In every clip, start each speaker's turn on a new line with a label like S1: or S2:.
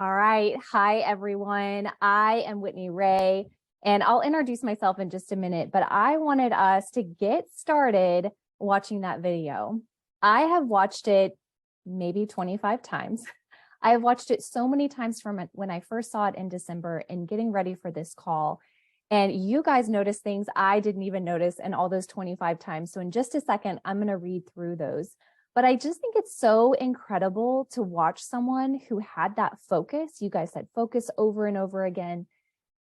S1: All right. Hi, everyone. I am Whitney Ray, and I'll introduce myself in just a minute, but I wanted us to get started watching that video. I have watched it maybe 25 times. I have watched it so many times from when I first saw it in December and getting ready for this call. And you guys noticed things I didn't even notice in all those 25 times. So in just a second, I'm going to read through those. But I just think it's so incredible to watch someone who had that focus. You guys said focus over and over again,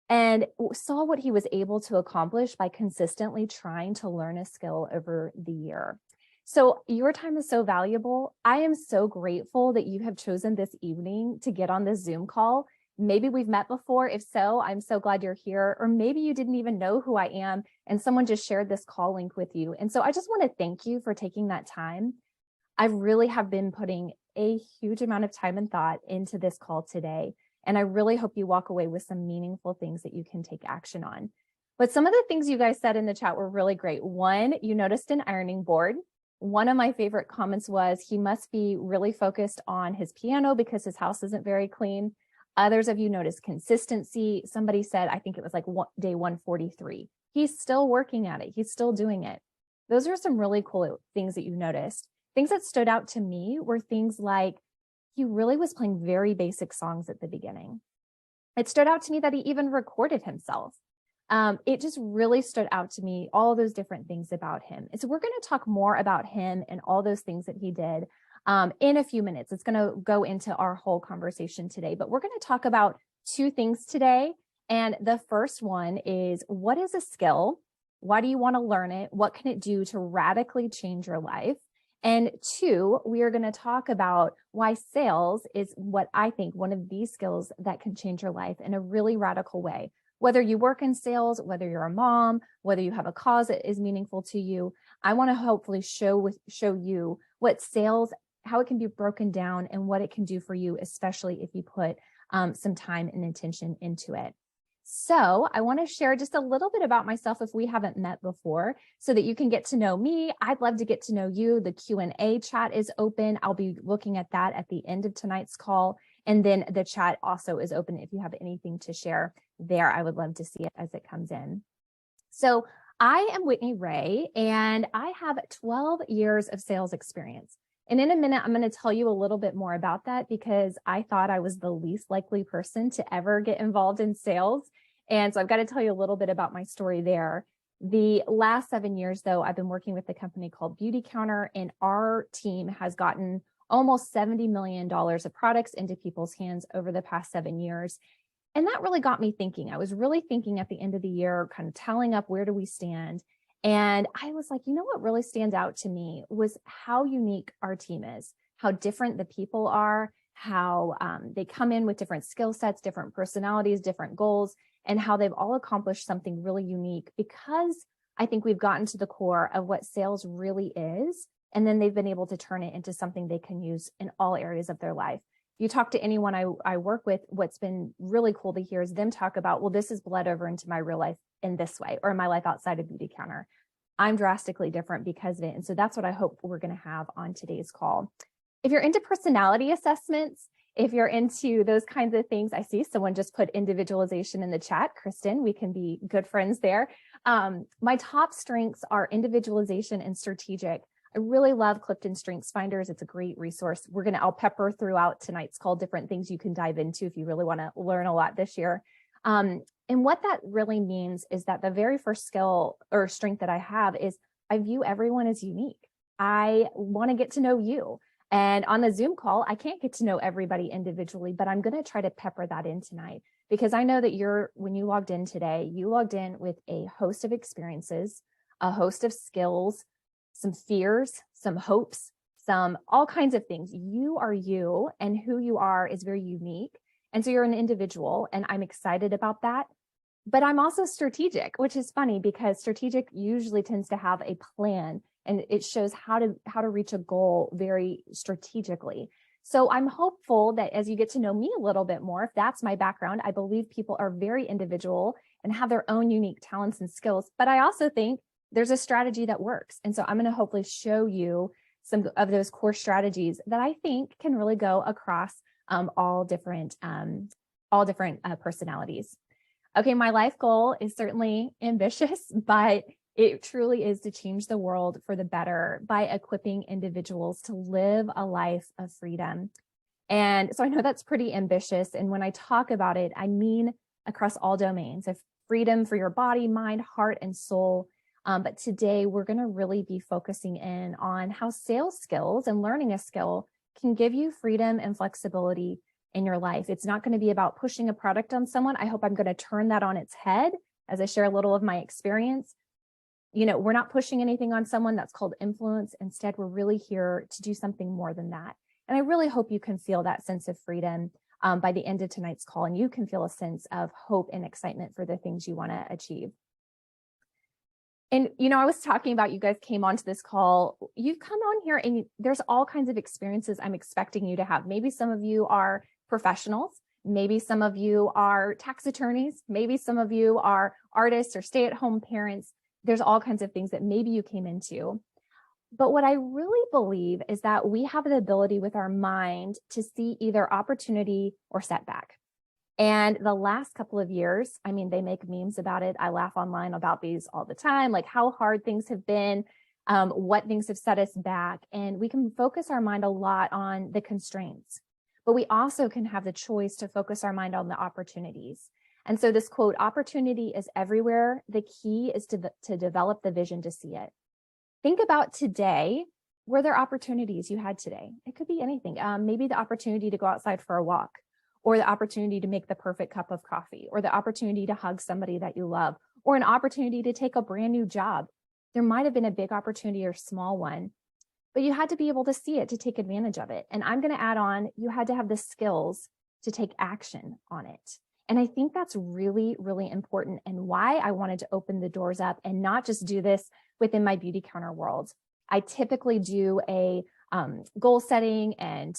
S1: and saw what he was able to accomplish by consistently trying to learn a skill over the year. So your time is so valuable. I am so grateful that you have chosen this evening to get on this Zoom call. Maybe we've met before. If so, I'm so glad you're here. Or maybe you didn't even know who I am and someone just shared this call link with you. And so I just want to thank you for taking that time. I really have been putting a huge amount of time and thought into this call today. And I really hope you walk away with some meaningful things that you can take action on. But some of the things you guys said in the chat were really great. One, you noticed an ironing board. One of my favorite comments was he must be really focused on his piano because his house isn't very clean. Others of you noticed consistency. Somebody said, I think it was like day 143. He's still working at it. He's still doing it. Those are some really cool things that you noticed. Things that stood out to me were things like he really was playing very basic songs at the beginning. It stood out to me that he even recorded himself. It just really stood out to me, all those different things about him. And so we're going to talk more about him and all those things that he did in a few minutes. It's going to go into our whole conversation today, but we're going to talk about two things today. And the first one is, what is a skill? Why do you want to learn it? What can it do to radically change your life? And two, we are going to talk about why sales is what I think one of these skills that can change your life in a really radical way. Whether you work in sales, whether you're a mom, whether you have a cause that is meaningful to you, I want to hopefully show you what sales, how it can be broken down and what it can do for you, especially if you put some time and attention into it. So I want to share just a little bit about myself if we haven't met before so that you can get to know me. I'd love to get to know you. The Q&A chat is open. I'll be looking at that at the end of tonight's call. And then the chat also is open if you have anything to share there. I would love to see it as it comes in. So I am Whitney Ray, and I have 12 years of sales experience. And in a minute, I'm going to tell you a little bit more about that because I thought I was the least likely person to ever get involved in sales. And so I've got to tell you a little bit about my story there. The last 7 years, though, I've been working with a company called Beautycounter, and our team has gotten almost $70 million of products into people's hands over the past 7 years. And that really got me thinking. I was really thinking at the end of the year, kind of tallying up where do we stand. And I was like, you know what really stands out to me was how unique our team is, how different the people are, how they come in with different skill sets, different personalities, different goals, and how they've all accomplished something really unique because I think we've gotten to the core of what sales really is. And then they've been able to turn it into something they can use in all areas of their life. You talk to anyone I work with, what's been really cool to hear is them talk about, well, this has bled over into my real life in this way, or my life outside of Beautycounter. I'm drastically different because of it. And so that's what I hope we're going to have on today's call. If you're into personality assessments, if you're into those kinds of things, I see someone just put individualization in the chat. Kristen, we can be good friends there. My top strengths are individualization and strategic. I really love Clifton Strengths Finders. It's a great resource. I'll pepper throughout tonight's call different things you can dive into if you really want to learn a lot this year. And what that really means is that the very first skill or strength that I have is I view everyone as unique. I want to get to know you. And on the Zoom call, I can't get to know everybody individually, but I'm going to try to pepper that in tonight because I know that when you logged in today, you logged in with a host of experiences, a host of skills, some fears, some hopes, all kinds of things. You are you, and who you are is very unique. And so you're an individual, and I'm excited about that. But I'm also strategic, which is funny because strategic usually tends to have a plan, and it shows how to reach a goal very strategically. So I'm hopeful that as you get to know me a little bit more, if that's my background, I believe people are very individual and have their own unique talents and skills. But I also think there's a strategy that works. And so I'm going to hopefully show you some of those core strategies that I think can really go across all different personalities. Okay, my life goal is certainly ambitious, but it truly is to change the world for the better by equipping individuals to live a life of freedom. And so I know that's pretty ambitious. And when I talk about it, I mean across all domains of freedom for your body, mind, heart, and soul. But today we're going to really be focusing in on how sales skills and learning a skill can give you freedom and flexibility in your life. It's not going to be about pushing a product on someone. I hope I'm going to turn that on its head as I share a little of my experience. We're not pushing anything on someone. That's called influence. Instead, we're really here to do something more than that. And I really hope you can feel that sense of freedom by the end of tonight's call, and you can feel a sense of hope and excitement for the things you want to achieve. And, I was talking about, you guys came onto this call, you've come on here and there's all kinds of experiences I'm expecting you to have. Maybe some of you are professionals. Maybe some of you are tax attorneys. Maybe some of you are artists or stay-at-home parents. There's all kinds of things that maybe you came into. But what I really believe is that we have the ability with our mind to see either opportunity or setback. And the last couple of years, they make memes about it. I laugh online about these all the time, like how hard things have been, what things have set us back. And we can focus our mind a lot on the constraints, but we also can have the choice to focus our mind on the opportunities. And so this quote, opportunity is everywhere. The key is to develop the vision to see it. Think about today. Were there opportunities you had today? It could be anything. Maybe the opportunity to go outside for a walk, or the opportunity to make the perfect cup of coffee, or the opportunity to hug somebody that you love, or an opportunity to take a brand new job. There might have been a big opportunity or small one, but you had to be able to see it to take advantage of it. And I'm going to add on, you had to have the skills to take action on it. And I think that's really, really important, and why I wanted to open the doors up and not just do this within my Beautycounter world. I typically do a goal setting and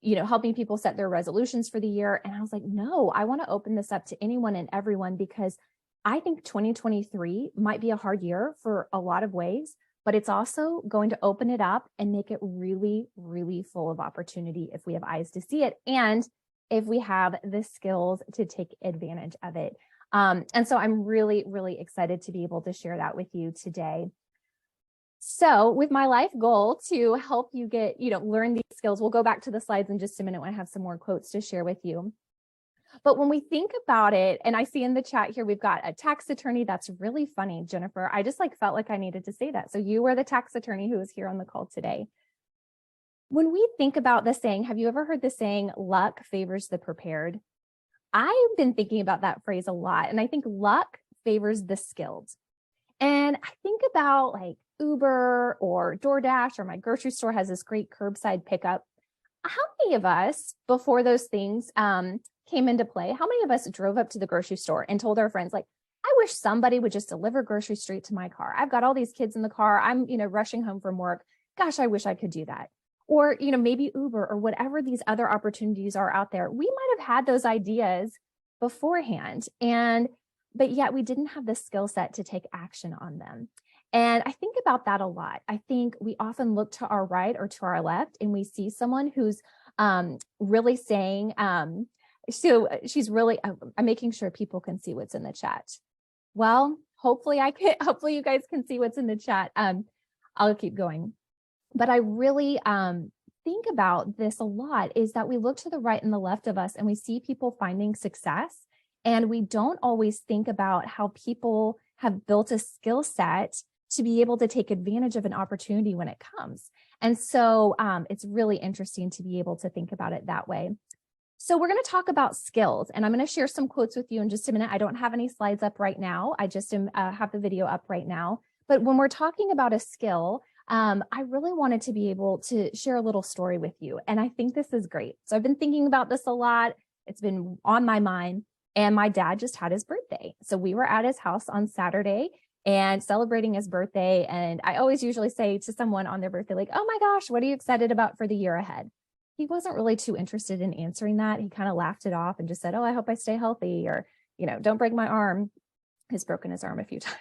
S1: helping people set their resolutions for the year. And I was like, no, I want to open this up to anyone and everyone, because I think 2023 might be a hard year for a lot of ways, but it's also going to open it up and make it really, really full of opportunity if we have eyes to see it, and if we have the skills to take advantage of it. And so I'm really, really excited to be able to share that with you today. So with my life goal to help you get, learn these skills, we'll go back to the slides in just a minute when I have some more quotes to share with you. But when we think about it, and I see in the chat here, we've got a tax attorney. That's really funny, Jennifer. I just felt like I needed to say that. So you were the tax attorney who is here on the call today. When we think about the saying, have you ever heard the saying, luck favors the prepared? I've been thinking about that phrase a lot, and I think luck favors the skilled. And I think about like Uber or DoorDash, or my grocery store has this great curbside pickup. How many of us, before those things came into play, how many of us drove up to the grocery store and told our friends, like, I wish somebody would just deliver groceries straight to my car. I've got all these kids in the car. I'm, rushing home from work. Gosh, I wish I could do that. Or, maybe Uber or whatever these other opportunities are out there. We might have had those ideas beforehand, but yet we didn't have the skill set to take action on them. And I think about that a lot. I think we often look to our right or to our left, and we see someone who's really saying, so she's really, I'm making sure people can see what's in the chat. Well, hopefully you guys can see what's in the chat. I'll keep going. But I really think about this a lot, is that we look to the right and the left of us and we see people finding success, and we don't always think about how people have built a skill set to be able to take advantage of an opportunity when it comes. And so it's really interesting to be able to think about it that way. So we're going to talk about skills, and I'm going to share some quotes with you in just a minute. I don't have any slides up right now. I just have the video up right now. But when we're talking about a skill, I really wanted to be able to share a little story with you. And I think this is great. So I've been thinking about this a lot. It's been on my mind. And my dad just had his birthday. So we were at his house on Saturday and celebrating his birthday. And I always usually say to someone on their birthday, like, oh my gosh, what are you excited about for the year ahead? He wasn't really too interested in answering that. He kind of laughed it off and just said, oh, I hope I stay healthy, or, don't break my arm. He's broken his arm a few times.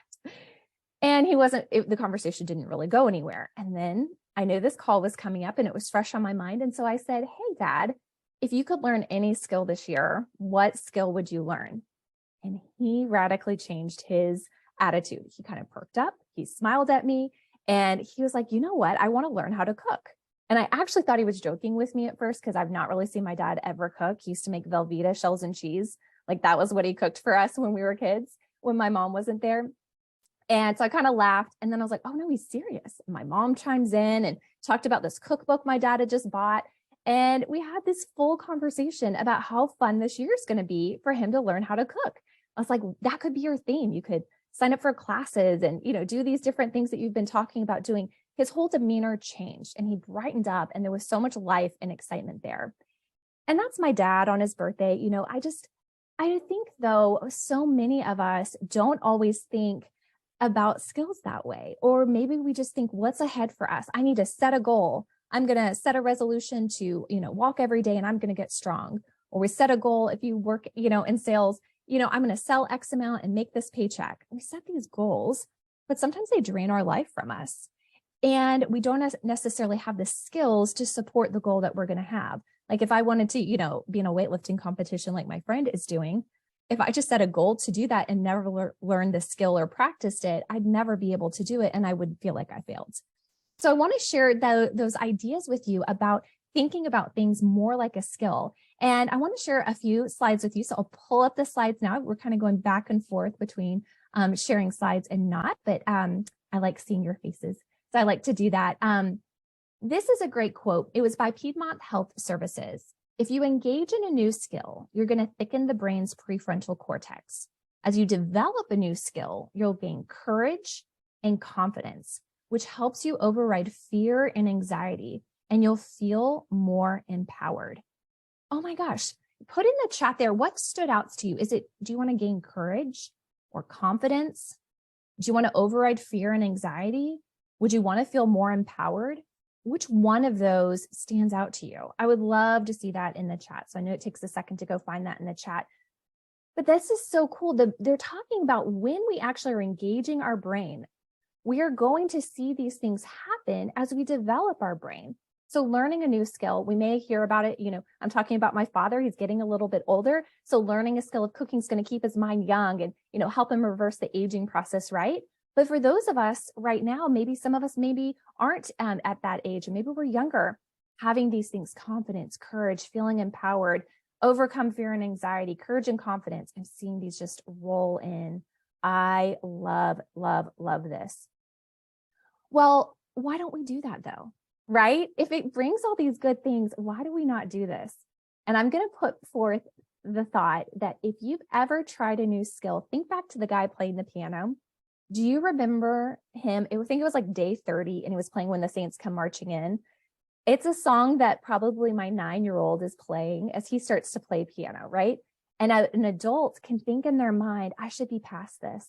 S1: And the conversation didn't really go anywhere. And then I knew this call was coming up and it was fresh on my mind. And so I said, hey, Dad, if you could learn any skill this year, what skill would you learn? And he radically changed his attitude. He kind of perked up, he smiled at me, and he was like, you know what? I want to learn how to cook. And I actually thought he was joking with me at first because I've not really seen my dad ever cook. He used to make Velveeta shells and cheese. Like that was what he cooked for us when we were kids, when my mom wasn't there. And so I kind of laughed. And then I was like, oh no, he's serious. And my mom chimes in and talked about this cookbook my dad had just bought. And we had this full conversation about how fun this year is going to be for him to learn how to cook. I was like, that could be your theme. You could sign up for classes and, do these different things that you've been talking about doing. His whole demeanor changed and he brightened up and there was so much life and excitement there. And that's my dad on his birthday. I think though, so many of us don't always think about skills that way, or maybe we just think what's ahead for us. I need to set a goal. I'm going to set a resolution to, walk every day and I'm going to get strong. Or we set a goal. If you work, in sales, I'm going to sell X amount and make this paycheck. We set these goals, but sometimes they drain our life from us. And we don't necessarily have the skills to support the goal that we're going to have. Like if I wanted to, be in a weightlifting competition like my friend is doing, if I just set a goal to do that and never learned the skill or practiced it, I'd never be able to do it. And I would feel like I failed. So I want to share those ideas with you about thinking about things more like a skill. And I want to share a few slides with you. So I'll pull up the slides now. We're kind of going back and forth between sharing slides and not, but I like seeing your faces. So I like to do that. This is a great quote. It was by Piedmont Health Services. If you engage in a new skill, you're going to thicken the brain's prefrontal cortex. As you develop a new skill, you'll gain courage and confidence, which helps you override fear and anxiety, and you'll feel more empowered. Oh my gosh. Put in the chat there, what stood out to you? Do you want to gain courage or confidence? Do you want to override fear and anxiety? Would you want to feel more empowered? Which one of those stands out to you? I would love to see that in the chat. So I know it takes a second to go find that in the chat. But this is so cool. They're talking about when we actually are engaging our brain, we are going to see these things happen as we develop our brain. So learning a new skill, we may hear about it. I'm talking about my father. He's getting a little bit older. So learning a skill of cooking is going to keep his mind young and, help him reverse the aging process, right? But for those of us right now, maybe some of us maybe aren't at that age, and maybe we're younger, having these things, confidence, courage, feeling empowered, overcome fear and anxiety, courage and confidence, and seeing these just roll in. I love, love, love this. Well, why don't we do that though, right? If it brings all these good things, why do we not do this? And I'm going to put forth the thought that if you've ever tried a new skill, think back to the guy playing the piano. Do you remember him? I think it was like day 30 and he was playing When the Saints Come Marching In. It's a song that probably my 9-year-old is playing as he starts to play piano, right? And an adult can think in their mind, I should be past this.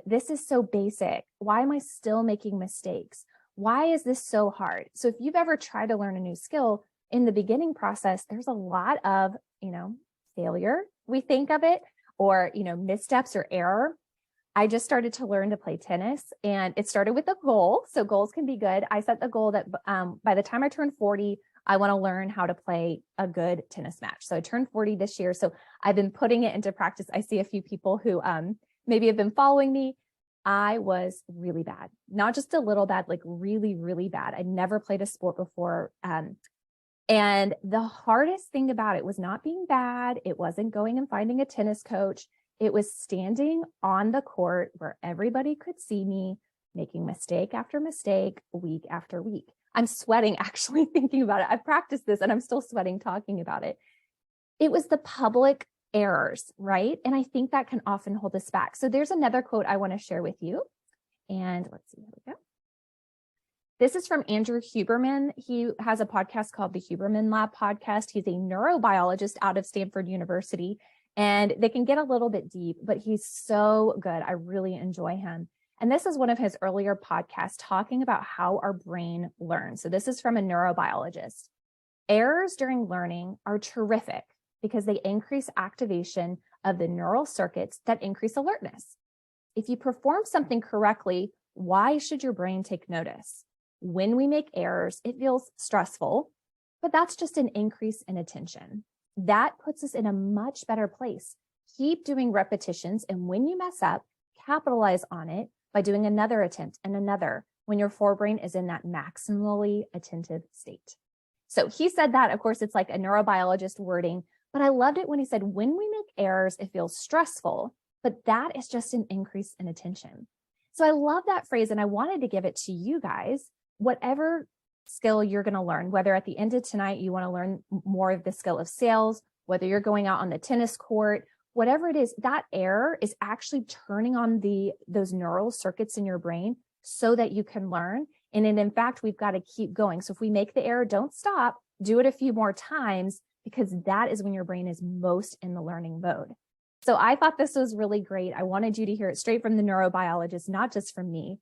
S1: This is so basic. Why am I still making mistakes? Why is this so hard? So if you've ever tried to learn a new skill, in the beginning process, there's a lot of, failure, we think of it, or, missteps or error. I just started to learn to play tennis and it started with a goal. So goals can be good. I set the goal that by the time I turn 40, I want to learn how to play a good tennis match. So I turned 40 this year. So I've been putting it into practice. I see a few people who maybe have been following me. I was really bad, not just a little bad, like really, really bad. I'd never played a sport before. And the hardest thing about it was not being bad. It wasn't going and finding a tennis coach. It was standing on the court where everybody could see me making mistake after mistake, week after week. I'm sweating actually thinking about it. I've practiced this and I'm still sweating talking about it. It was the public errors, right? And I think that can often hold us back. So there's another quote I want to share with you. And let's see, here we go. This is from Andrew Huberman. He has a podcast called the Huberman Lab Podcast. He's a neurobiologist out of Stanford University. And they can get a little bit deep, but he's so good. I really enjoy him. And this is one of his earlier podcasts talking about how our brain learns. So this is from a neurobiologist. Errors during learning are terrific because they increase activation of the neural circuits that increase alertness. If you perform something correctly, why should your brain take notice? When we make errors, it feels stressful, but that's just an increase in attention. That puts us in a much better place. Keep doing repetitions, and when you mess up, capitalize on it by doing another attempt and another when your forebrain is in that maximally attentive state. So he said that, of course, it's like a neurobiologist wording, but I loved it when he said, when we make errors, it feels stressful, but that is just an increase in attention. So I love that phrase, and I wanted to give it to you guys. Whatever skill you're going to learn, whether at the end of tonight you want to learn more of the skill of sales, whether you're going out on the tennis court, whatever it is, that error is actually turning on those neural circuits in your brain so that you can learn. And in fact, we've got to keep going. So if we make the error, don't stop, do it a few more times, because that is when your brain is most in the learning mode. So I thought this was really great. I wanted you to hear it straight from the neurobiologist, not just from me.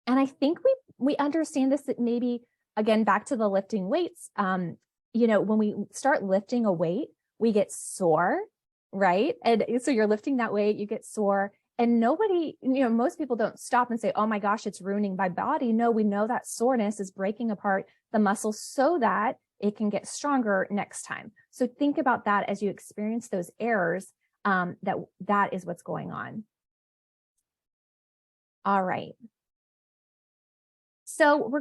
S1: And I think we understand this, that maybe, again, back to the lifting weights, when we start lifting a weight, we get sore, right? And so you're lifting that weight, you get sore, and nobody, most people don't stop and say, oh my gosh, it's ruining my body. No, we know that soreness is breaking apart the muscle so that it can get stronger next time. So think about that as you experience those errors, that is what's going on. All right. So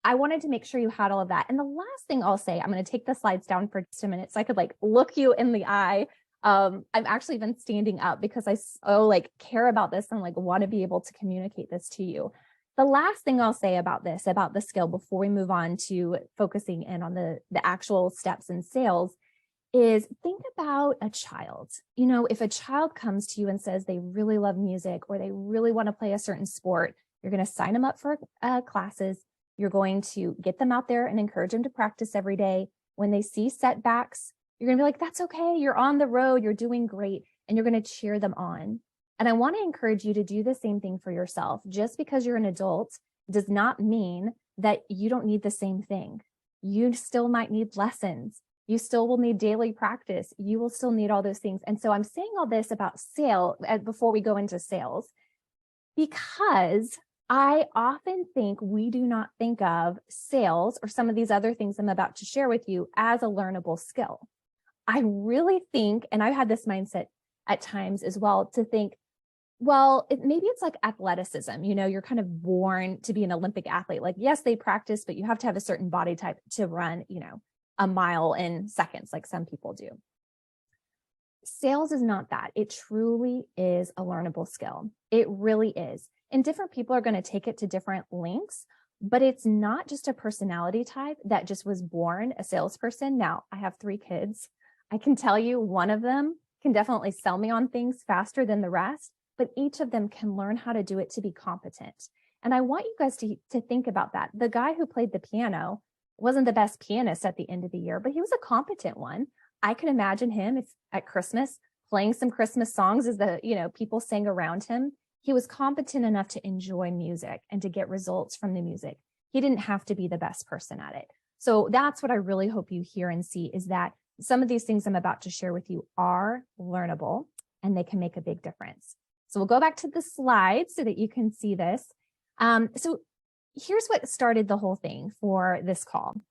S1: I wanted to make sure you had all of that. And the last thing I'll say, I'm going to take the slides down for just a minute so I could look you in the eye. I've actually been standing up because I so care about this and want to be able to communicate this to you. The last thing I'll say about the skill before we move on to focusing in on the actual steps in sales is think about a child. If a child comes to you and says they really love music or they really want to play a certain sport, you're going to sign them up for classes. You're going to get them out there and encourage them to practice every day. When they see setbacks, you're going to be like, that's okay. You're on the road. You're doing great. And you're going to cheer them on. And I want to encourage you to do the same thing for yourself. Just because you're an adult does not mean that you don't need the same thing. You still might need lessons. You still will need daily practice. You will still need all those things. And so I'm saying all this about sales before we go into sales, because I often think we do not think of sales or some of these other things I'm about to share with you as a learnable skill. I really think, and I've had this mindset at times as well, to think, well, maybe it's like athleticism. You're kind of born to be an Olympic athlete. Yes, they practice, but you have to have a certain body type to run, a mile in seconds, like some people do. Sales is not that. It truly is a learnable skill. It really is. And different people are going to take it to different lengths, but it's not just a personality type that just was born a salesperson. Now, I have 3 kids. I can tell you one of them can definitely sell me on things faster than the rest, but each of them can learn how to do it to be competent. And I want you guys to think about that. The guy who played the piano wasn't the best pianist at the end of the year, but he was a competent one. I can imagine him if at Christmas playing some Christmas songs as people sang around him. He was competent enough to enjoy music and to get results from the music. He didn't have to be the best person at it. So that's what I really hope you hear and see, is that some of these things I'm about to share with you are learnable and they can make a big difference. So we'll go back to the slides so that you can see this. So here's what started the whole thing for this call.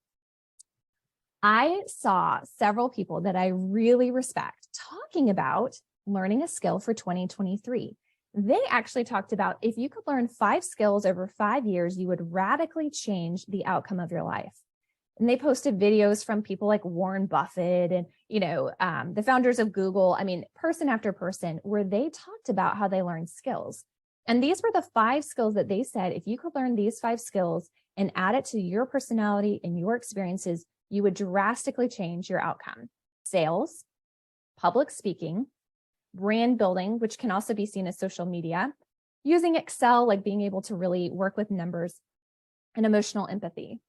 S1: I saw several people that I really respect talking about learning a skill for 2023. They actually talked about if you could learn 5 skills over 5 years, you would radically change the outcome of your life. And they posted videos from people like Warren Buffett and, the founders of Google. I mean, person after person, where they talked about how they learned skills. And these were the 5 skills that they said, if you could learn these 5 skills and add it to your personality and your experiences, you would drastically change your outcome. Sales, public speaking, brand building, which can also be seen as social media, using Excel, like being able to really work with numbers, and emotional empathy.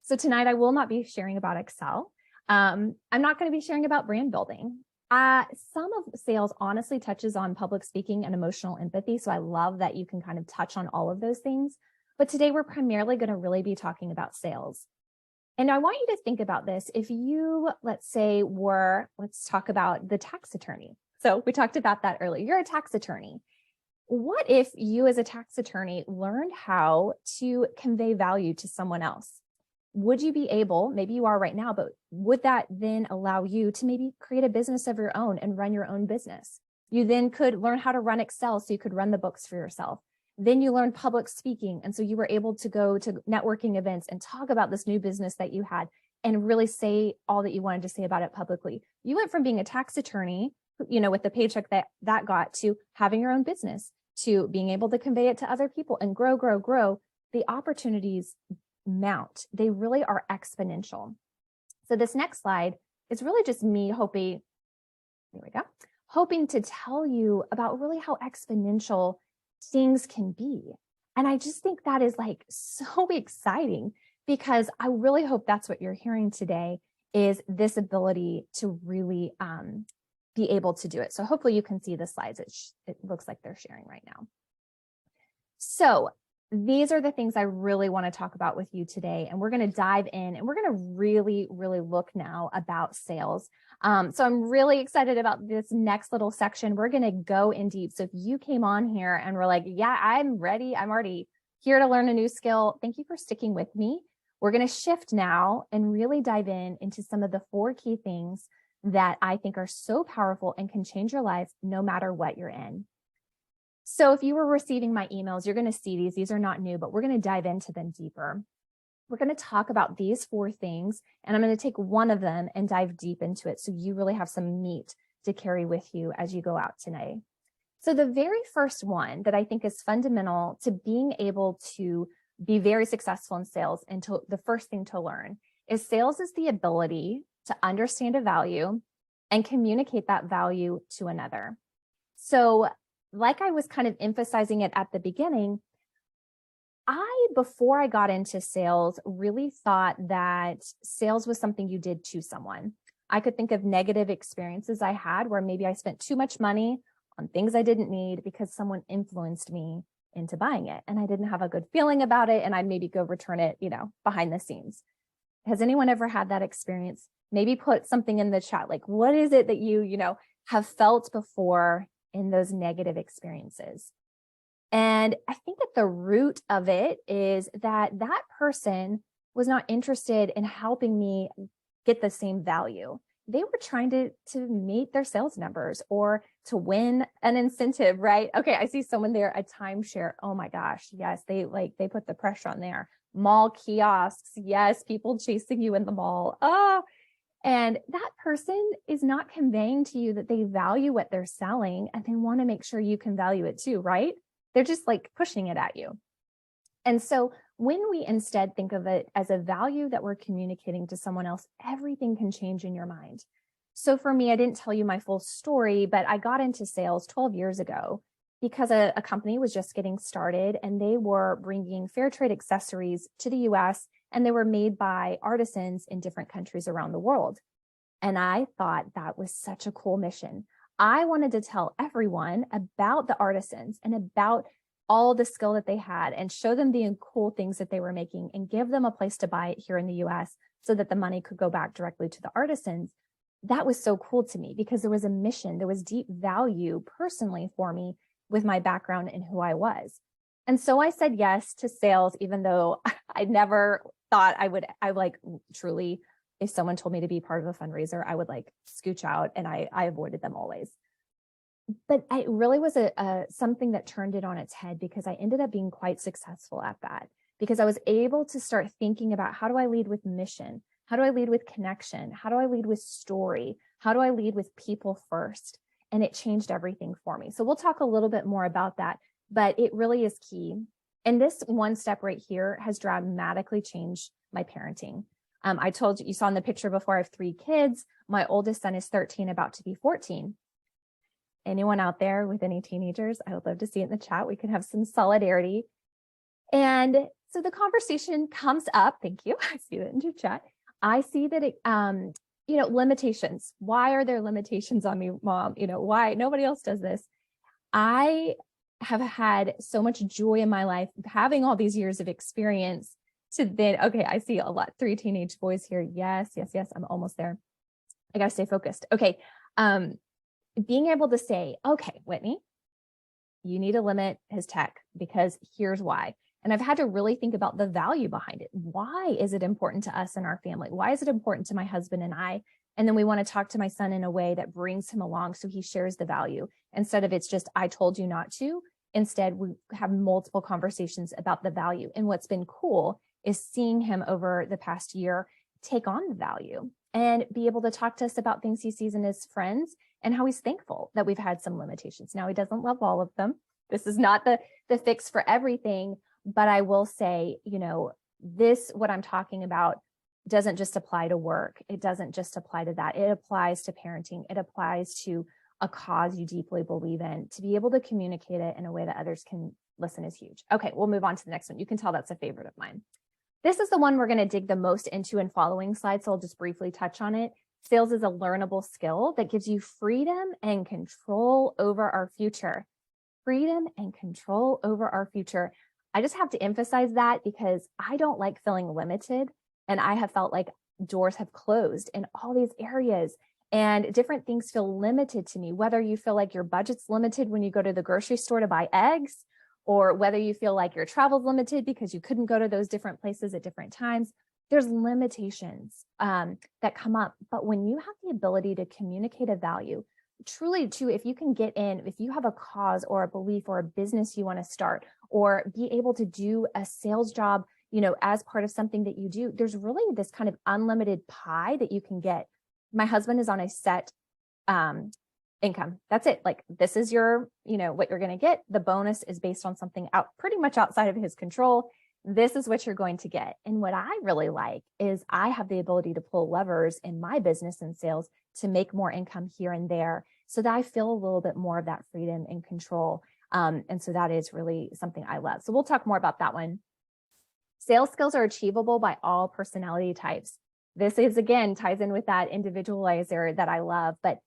S1: So tonight I will not be sharing about Excel. I'm not going to be sharing about brand building. Some of sales honestly touches on public speaking and emotional empathy. So I love that you can kind of touch on all of those things. But today we're primarily going to really be talking about sales. And I want you to think about this. If you, let's talk about the tax attorney. So we talked about that earlier. You're a tax attorney. What if you as a tax attorney learned how to convey value to someone else? would you be able, maybe you are right now, but would that then allow you to maybe create a business of your own and run your own business? You then could learn how to run Excel so you could run the books for yourself. Then you learned public speaking. And so you were able to go to networking events and talk about this new business that you had and really say all that you wanted to say about it publicly. You went from being a tax attorney, with the paycheck that got, to having your own business, to being able to convey it to other people and grow, grow, grow. The opportunities mount. They really are exponential. So this next slide is really just me hoping to tell you about really how exponential things can be. And I just think that is like so exciting, because I really hope that's what you're hearing today, is this ability to really be able to do it. So hopefully you can see the slides. It looks like they're sharing right now. So these are the things I really want to talk about with you today. And we're going to dive in and we're going to really, really look now about sales. So I'm really excited about this next little section. We're going to go in deep. So if you came on here and were like, yeah, I'm ready, I'm already here to learn a new skill, thank you for sticking with me. We're going to shift now and really dive into some of the 4 key things that I think are so powerful and can change your life no matter what you're in. So if you were receiving my emails, you're going to see these. These are not new, but we're going to dive into them deeper. We're going to talk about these 4 things, and I'm going to take one of them and dive deep into it so you really have some meat to carry with you as you go out today. So the very first one that I think is fundamental to being able to be very successful in sales, and the first thing to learn, is sales is the ability to understand a value and communicate that value to another. So like I was kind of emphasizing it at the beginning, before I got into sales, really thought that sales was something you did to someone. I could think of negative experiences I had where maybe I spent too much money on things I didn't need because someone influenced me into buying it and I didn't have a good feeling about it, and I'd maybe go return it, behind the scenes. Has anyone ever had that experience? Maybe put something in the chat, like what is it that you have felt before in those negative experiences? And I think at the root of it is that person was not interested in helping me get the same value. They were trying to meet their sales numbers or to win an incentive, right? Okay, I see someone there, a timeshare. Oh my gosh, yes, they put the pressure on there. Mall kiosks, yes, people chasing you in the mall. And that person is not conveying to you that they value what they're selling and they want to make sure you can value it too, right? They're just like pushing it at you. And so when we instead think of it as a value that we're communicating to someone else, everything can change in your mind. So for me, I didn't tell you my full story, but I got into sales 12 years ago because a company was just getting started and they were bringing fair trade accessories to the US, and they were made by artisans in different countries around the world. And I thought that was such a cool mission. I wanted to tell everyone about the artisans and about all the skill that they had and show them the cool things that they were making and give them a place to buy it here in the US so that the money could go back directly to the artisans. That was so cool to me because there was a mission, there was deep value personally for me with my background and who I was. And so I said yes to sales, even though I never thought I like truly, if someone told me to be part of a fundraiser, I would like scooch out, and I avoided them always. But it really was something that turned it on its head because I ended up being quite successful at that because I was able to start thinking about, how do I lead with mission? How do I lead with connection? How do I lead with story? How do I lead with people first? And it changed everything for me. So we'll talk a little bit more about that, but it really is key. And this one step right here has dramatically changed my parenting. I told you saw in the picture before, I have 3 kids. My oldest son is 13, about to be 14. Anyone out there with any teenagers? I would love to see it in the chat. We can have some solidarity. And so the conversation comes up. Thank you. I see that in your chat. I see that it, limitations. Why are there limitations on me, Mom? Why nobody else does this? I have had so much joy in my life, having all these years of experience to then, okay, I see a lot, 3 teenage boys here. Yes, I'm almost there. I got to stay focused. Okay. Being able to say, okay, Whitney, you need to limit his tech because here's why. And I've had to really think about the value behind it. Why is it important to us and our family? Why is it important to my husband and I? And then we want to talk to my son in a way that brings him along so he shares the value instead of it's just, I told you not to. Instead, we have multiple conversations about the value. And what's been cool is seeing him over the past year take on the value and be able to talk to us about things he sees in his friends and how he's thankful that we've had some limitations. Now, he doesn't love all of them. This is not the fix for everything, but I will say, what I'm talking about doesn't just apply to work. It doesn't just apply to that. It applies to parenting. It applies to a cause you deeply believe in. To be able to communicate it in a way that others can listen is huge. Okay, we'll move on to the next one. You can tell that's a favorite of mine. This is the one we're going to dig the most into in following slides, so I'll just briefly touch on it. Sales is a learnable skill that gives you freedom and control over our future. Freedom and control over our future. I just have to emphasize that because I don't like feeling limited, and I have felt like doors have closed in all these areas and different things feel limited to me, whether you feel like your budget's limited when you go to the grocery store to buy eggs, or whether you feel like your travel's limited because you couldn't go to those different places at different times. There's limitations that come up. But when you have the ability to communicate a value, truly too, if you can get in, if you have a cause or a belief or a business you want to start, or be able to do a sales job, as part of something that you do, there's really this kind of unlimited pie that you can get. My husband is on a set income. That's it. Like, this is your, what you're going to get. The bonus is based on something pretty much outside of his control. This is what you're going to get. And what I really like is I have the ability to pull levers in my business and sales to make more income here and there so that I feel a little bit more of that freedom and control. And so that is really something I love. So we'll talk more about that one. Sales skills are achievable by all personality types. This is, again, ties in with that individualizer that I love, but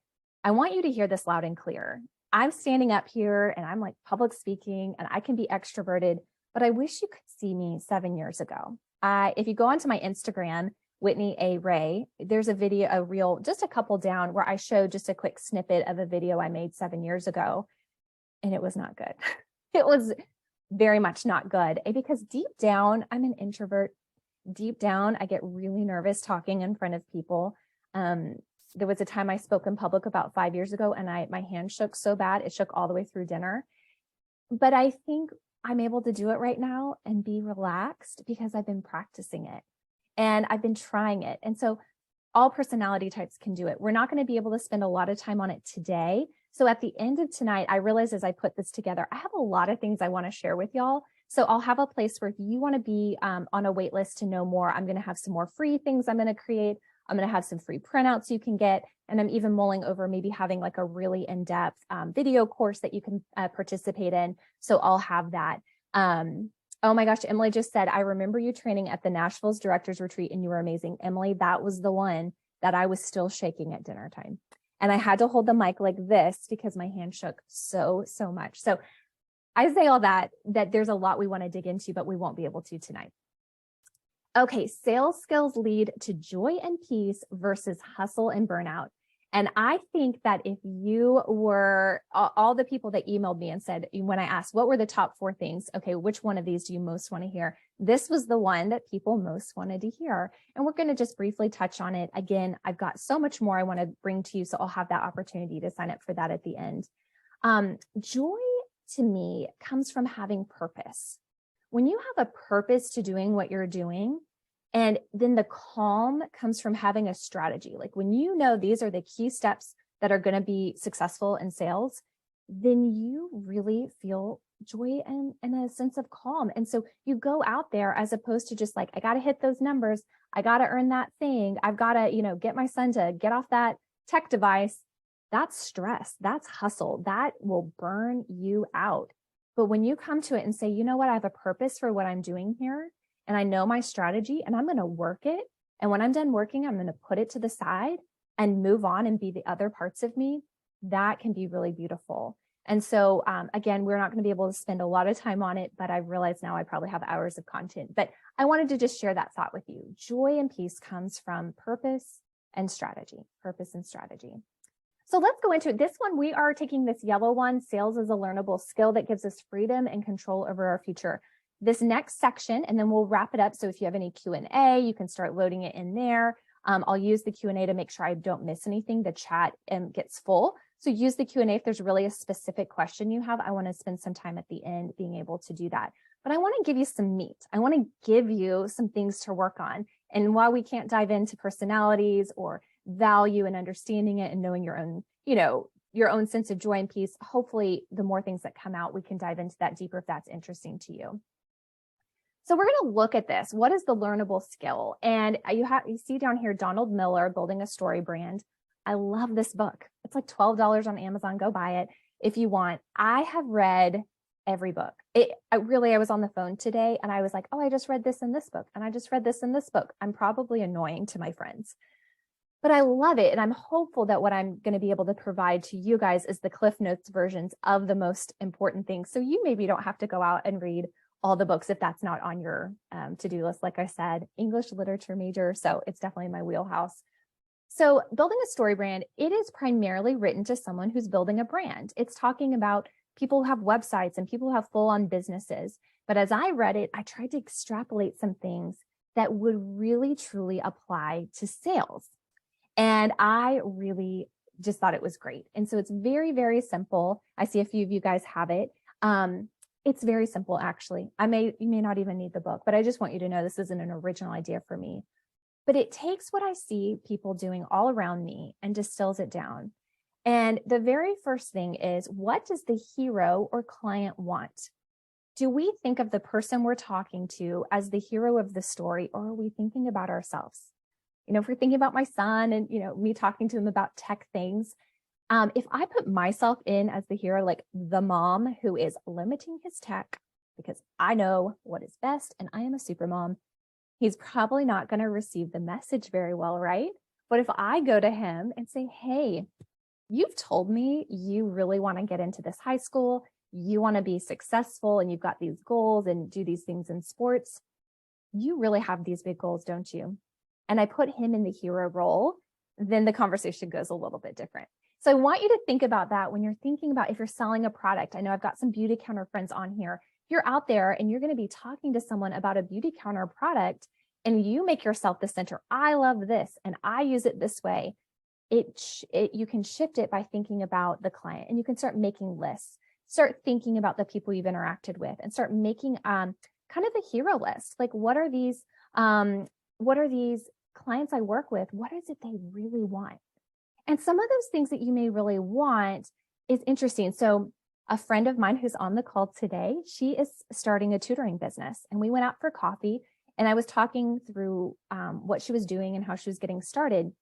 S1: I want you to hear this loud and clear. I'm standing up here and I'm like public speaking and I can be extroverted, but I wish you could see me 7 years ago. If you go onto my Instagram, Whitney A. Ray, there's a video, a reel, just a couple down where I showed just a quick snippet of a video I made 7 years ago, and it was not good. It was very much not good because deep down, I'm an introvert. Deep down, I get really nervous talking in front of people. There was a time I spoke in public about 5 years ago and my hand shook so bad, it shook all the way through dinner. But I think I'm able to do it right now and be relaxed because I've been practicing it and I've been trying it. And so all personality types can do it. We're not going to be able to spend a lot of time on it today. So at the end of tonight, I realized as I put this together, I have a lot of things I want to share with y'all. So I'll have a place where if you want to be on a wait list to know more, I'm going to have some more free things I'm going to create. I'm going to have some free printouts you can get. And I'm even mulling over maybe having like a really in-depth video course that you can participate in. So I'll have that. Oh my gosh, Emily just said, I remember you training at the Nashville's Directors Retreat and you were amazing. Emily, that was the one that I was still shaking at dinner time. And I had to hold the mic like this because my hand shook so much. So I say all that there's a lot we want to dig into, but we won't be able to tonight. Okay, sales skills lead to joy and peace versus hustle and burnout. And I think that if you were all the people that emailed me and said, when I asked, what were the top 4 things? Okay, which one of these do you most want to hear? This was the one that people most wanted to hear. And we're going to just briefly touch on it. Again, I've got so much more I want to bring to you, so I'll have that opportunity to sign up for that at the end. Joy to me comes from having purpose. When you have a purpose to doing what you're doing, and then the calm comes from having a strategy. Like when you know these are the key steps that are going to be successful in sales, then you really feel joy and a sense of calm. And so you go out there as opposed to just like, I got to hit those numbers. I got to earn that thing. I've got to, get my son to get off that tech device. That's stress. That's hustle. That will burn you out. But when you come to it and say, you know what, I have a purpose for what I'm doing here, and I know my strategy and I'm going to work it. And when I'm done working, I'm going to put it to the side and move on and be the other parts of me. That can be really beautiful. And so, again, we're not going to be able to spend a lot of time on it, but I realize now I probably have hours of content, but I wanted to just share that thought with you. Joy and peace comes from purpose and strategy, So let's go into it. This one, we are taking this yellow one. Sales is a learnable skill that gives us freedom and control over our future. this next section, and then we'll wrap it up. So if you have any Q&A, you can start loading it in there. I'll use the Q&A to make sure I don't miss anything. The chat gets full. So use the Q&A if there's really a specific question you have. I want to spend some time at the end being able to do that. But I want to give you some meat. I want to give you some things to work on. And while we can't dive into personalities or value and understanding it and knowing your own, your own sense of joy and peace, hopefully the more things that come out, we can dive into that deeper if that's interesting to you. So we're going to look at this. What is the learnable skill? And you see down here, Donald Miller, Building a Story Brand. I love this book. It's like $12 on Amazon. Go buy it if you want. I have read every book. I was on the phone today and I was like, oh, I just read this in this book. And I just read this in this book. I'm probably annoying to my friends, but I love it. And I'm hopeful that what I'm going to be able to provide to you guys is the Cliff Notes versions of the most important things. So you maybe don't have to go out and read all the books if that's not on your to-do list. Like I said, English literature major. So it's definitely in my wheelhouse. So Building a Story Brand, it is primarily written to someone who's building a brand. It's talking about people who have websites and people who have full-on businesses. But as I read it, I tried to extrapolate some things that would really, truly apply to sales. And I really just thought it was great. And so it's very, very simple. I see a few of you guys have it. It's very simple, actually. You may not even need the book, but I just want you to know this isn't an original idea for me. But it takes what I see people doing all around me and distills it down. And the very first thing is, what does the hero or client want? Do we think of the person we're talking to as the hero of the story, or are we thinking about ourselves? If we're thinking about my son and, me talking to him about tech things, if I put myself in as the hero, like the mom who is limiting his tech because I know what is best and I am a super mom, he's probably not going to receive the message very well, right? But if I go to him and say, hey, you've told me you really want to get into this high school, you want to be successful and you've got these goals and do these things in sports. You really have these big goals, don't you? And I put him in the hero role, then the conversation goes a little bit different. So I want you to think about that when you're thinking about if you're selling a product. I know I've got some Beautycounter friends on here. If you're out there and you're going to be talking to someone about a Beautycounter product and you make yourself the center, I love this and I use it this way, you can shift it by thinking about the client, and you can start making lists, start thinking about the people you've interacted with, and start making kind of a hero list. Like, what are these clients I work with? What is it they really want? And some of those things that you may really want is interesting. So a friend of mine who's on the call today, she is starting a tutoring business, and we went out for coffee and I was talking through what she was doing and how she was getting started.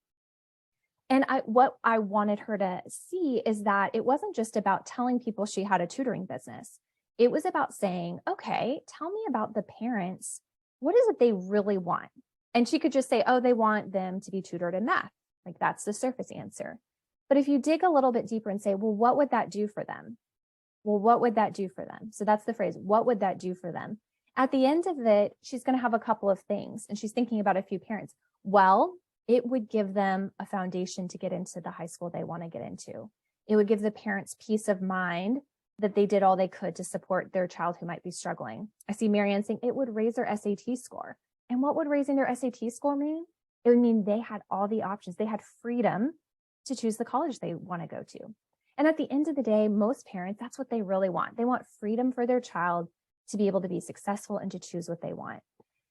S1: And what I wanted her to see is that it wasn't just about telling people she had a tutoring business. It was about saying, okay, tell me about the parents. What is it they really want? And she could just say, oh, they want them to be tutored in math. Like, that's the surface answer. But if you dig a little bit deeper and say, well, what would that do for them? Well, what would that do for them? So that's the phrase, what would that do for them? At the end of it, she's going to have a couple of things, and she's thinking about a few parents. Well, it would give them a foundation to get into the high school they want to get into. It would give the parents peace of mind that they did all they could to support their child who might be struggling. I see Marianne saying it would raise their SAT score. And what would raising their SAT score mean? It would mean they had all the options. They had freedom to choose the college they want to go to. And at the end of the day, most parents, that's what they really want. They want freedom for their child to be able to be successful and to choose what they want.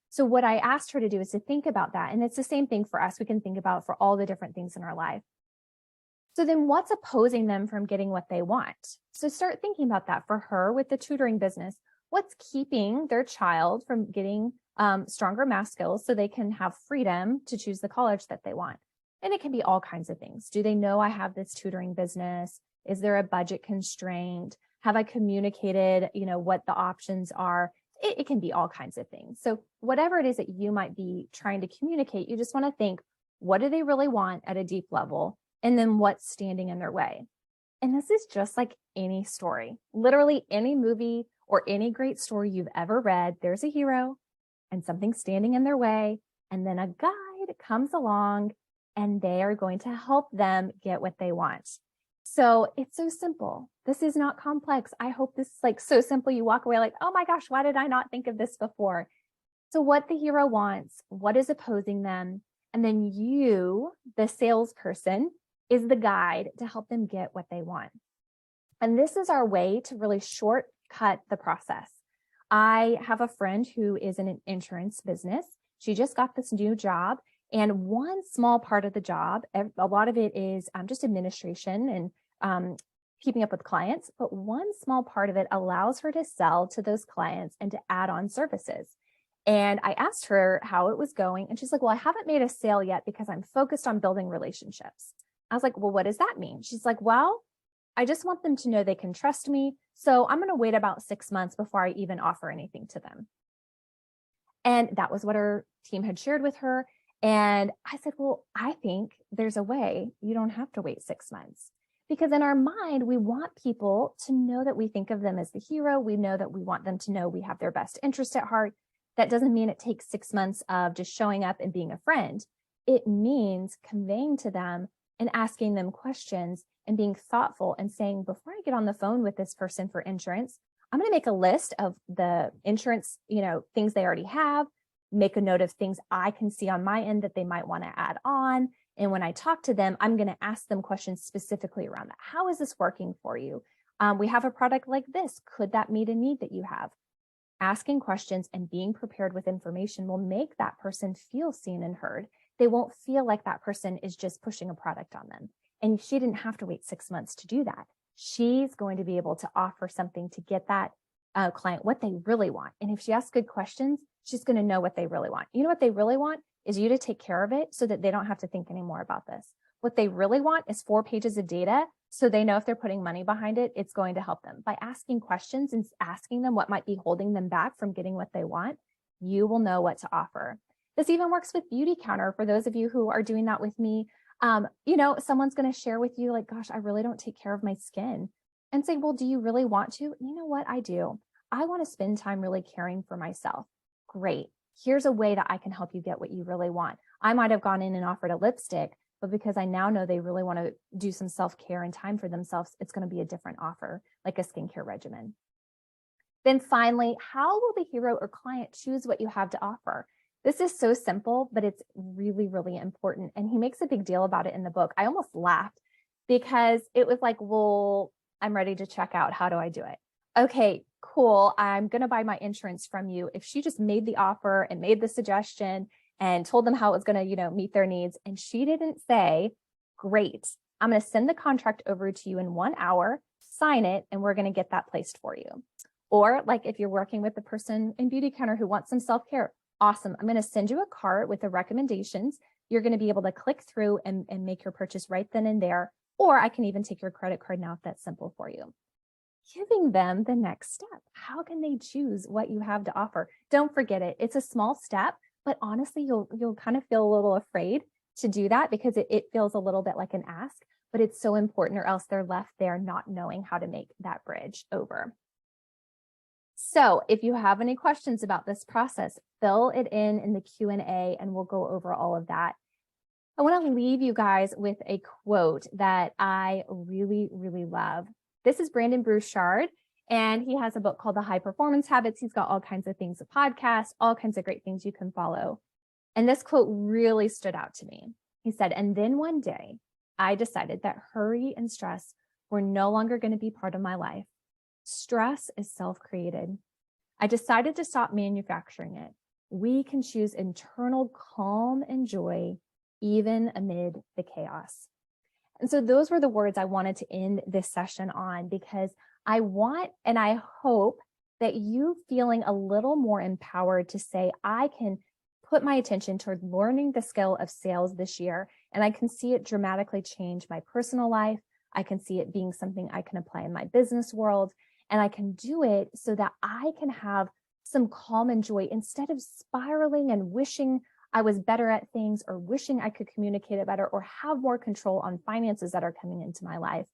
S1: So what I asked her to do is to think about that. And it's the same thing for us. We can think about for all the different things in our life. So then what's opposing them from getting what they want? So start thinking about that for her with the tutoring business. What's keeping their child from getting stronger math skills so they can have freedom to choose the college that they want? And it can be all kinds of things. Do they know I have this tutoring business? Is there a budget constraint? Have I communicated, what the options are? It can be all kinds of things. So whatever it is that you might be trying to communicate, you just want to think, what do they really want at a deep level? And then what's standing in their way? And this is just like any story. Literally any movie or any great story you've ever read, there's a hero and something standing in their way. And then a guide comes along and they are going to help them get what they want. So it's so simple. This is not complex. I hope this is like so simple. You walk away like, oh my gosh, why did I not think of this before? So what the hero wants, what is opposing them, and then you, the salesperson, is the guide to help them get what they want. And this is our way to really shortcut the process. I have a friend who is in an insurance business. She just got this new job. And one small part of the job, a lot of it is just administration and keeping up with clients. But one small part of it allows her to sell to those clients and to add on services. And I asked her how it was going. And she's like, well, I haven't made a sale yet because I'm focused on building relationships. I was like, well, what does that mean? She's like, well, I just want them to know they can trust me. So I'm going to wait about 6 months before I even offer anything to them. And that was what her team had shared with her. And I said, well, I think there's a way you don't have to wait 6 months. Because in our mind, we want people to know that we think of them as the hero. We know that we want them to know we have their best interest at heart. That doesn't mean it takes 6 months of just showing up and being a friend. It means conveying to them and asking them questions and being thoughtful and saying, before I get on the phone with this person for insurance, I'm going to make a list of the insurance, things they already have, make a note of things I can see on my end that they might want to add on. And when I talk to them, I'm going to ask them questions specifically around that. How is this working for you? We have a product like this. Could that meet a need that you have? Asking questions and being prepared with information will make that person feel seen and heard. They won't feel like that person is just pushing a product on them. And she didn't have to wait 6 months to do that. She's going to be able to offer something to get that client what they really want. And if she asks good questions, she's going to know what they really want. You know what they really want is you to take care of it so that they don't have to think anymore about this. What they really want is 4 pages of data so they know if they're putting money behind it, it's going to help them. By asking questions and asking them what might be holding them back from getting what they want, you will know what to offer. This even works with Beautycounter. For those of you who are doing that with me, someone's going to share with you like, gosh, I really don't take care of my skin, and say, well, do you really want to? You know what? I do. I want to spend time really caring for myself. Great. Here's a way that I can help you get what you really want. I might have gone in and offered a lipstick, but because I now know they really want to do some self-care and time for themselves, it's going to be a different offer, like a skincare regimen. Then finally, how will the hero or client choose what you have to offer? This is so simple, but it's really, really important. And he makes a big deal about it in the book. I almost laughed because it was like, well, I'm ready to check out. How do I do it? Okay, cool. I'm going to buy my insurance from you. If she just made the offer and made the suggestion and told them how it was going to, meet their needs, and she didn't say, great, I'm going to send the contract over to you in 1 hour, sign it, and we're going to get that placed for you. Or like if you're working with the person in Beautycounter who wants some self-care, awesome. I'm going to send you a cart with the recommendations. You're going to be able to click through and make your purchase right then and there. Or I can even take your credit card now if that's simple for you. Giving them the next step. How can they choose what you have to offer? Don't forget it. It's a small step, but honestly, you'll kind of feel a little afraid to do that because it feels a little bit like an ask, but it's so important, or else they're left there not knowing how to make that bridge over. So if you have any questions about this process, fill it in the Q&A and we'll go over all of that. I want to leave you guys with a quote that I really, really love. This is Brendon Burchard, and he has a book called The High Performance Habits. He's got all kinds of things, a podcast, all kinds of great things you can follow. And this quote really stood out to me. He said, and then one day I decided that hurry and stress were no longer going to be part of my life. Stress is self-created. I decided to stop manufacturing it. We can choose internal calm and joy, even amid the chaos. And so those were the words I wanted to end this session on, because I want and I hope that you feeling a little more empowered to say, I can put my attention toward learning the skill of sales this year, and I can see it dramatically change my personal life. I can see it being something I can apply in my business world, and I can do it so that I can have some calm and joy instead of spiraling and wishing I was better at things, or wishing I could communicate it better, or have more control on finances that are coming into my life.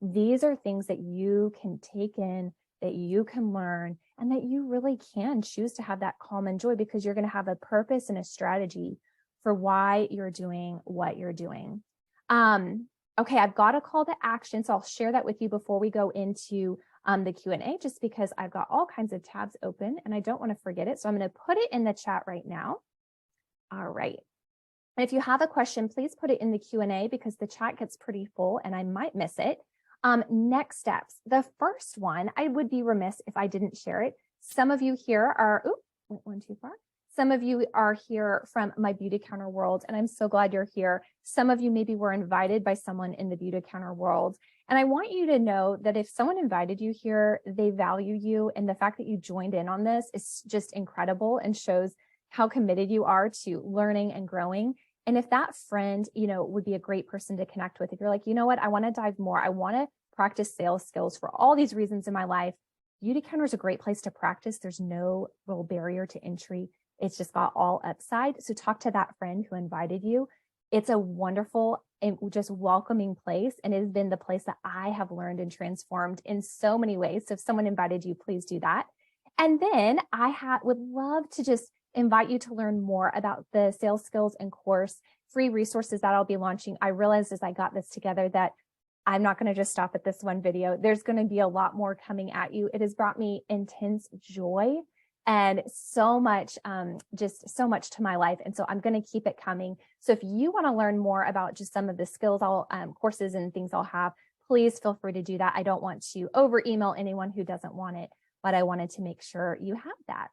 S1: These are things that you can take in, that you can learn, and that you really can choose to have that calm and joy, because you're going to have a purpose and a strategy for why you're doing what you're doing. Okay, I've got a call to action, so I'll share that with you before we go into the Q&A, just because I've got all kinds of tabs open and I don't want to forget it. So I'm going to put it in the chat right now. All right. And if you have a question, please put it in the Q&A because the chat gets pretty full and I might miss it. Next steps. The first one, I would be remiss if I didn't share it. Some of you here are, went one too far. Some of you are here from my Beautycounter world, and I'm so glad you're here. Some of you maybe were invited by someone in the Beautycounter world. And I want you to know that if someone invited you here, they value you. And the fact that you joined in on this is just incredible and shows how committed you are to learning and growing. And if that friend, would be a great person to connect with, if you're like, you know what, I want to dive more. I want to practice sales skills for all these reasons in my life. Beautycounter is a great place to practice. There's no real barrier to entry. It's just got all upside. So talk to that friend who invited you. It's a wonderful and just welcoming place. And it has been the place that I have learned and transformed in so many ways. So if someone invited you, please do that. And then I would love to just invite you to learn more about the sales skills and course free resources that I'll be launching. I realized as I got this together that I'm not going to just stop at this one video. There's going to be a lot more coming at you. It has brought me intense joy and so much, just so much to my life. And so I'm going to keep it coming. So if you want to learn more about just some of the skills courses and things I'll have, please feel free to do that. I don't want to over email anyone who doesn't want it, but I wanted to make sure you have that.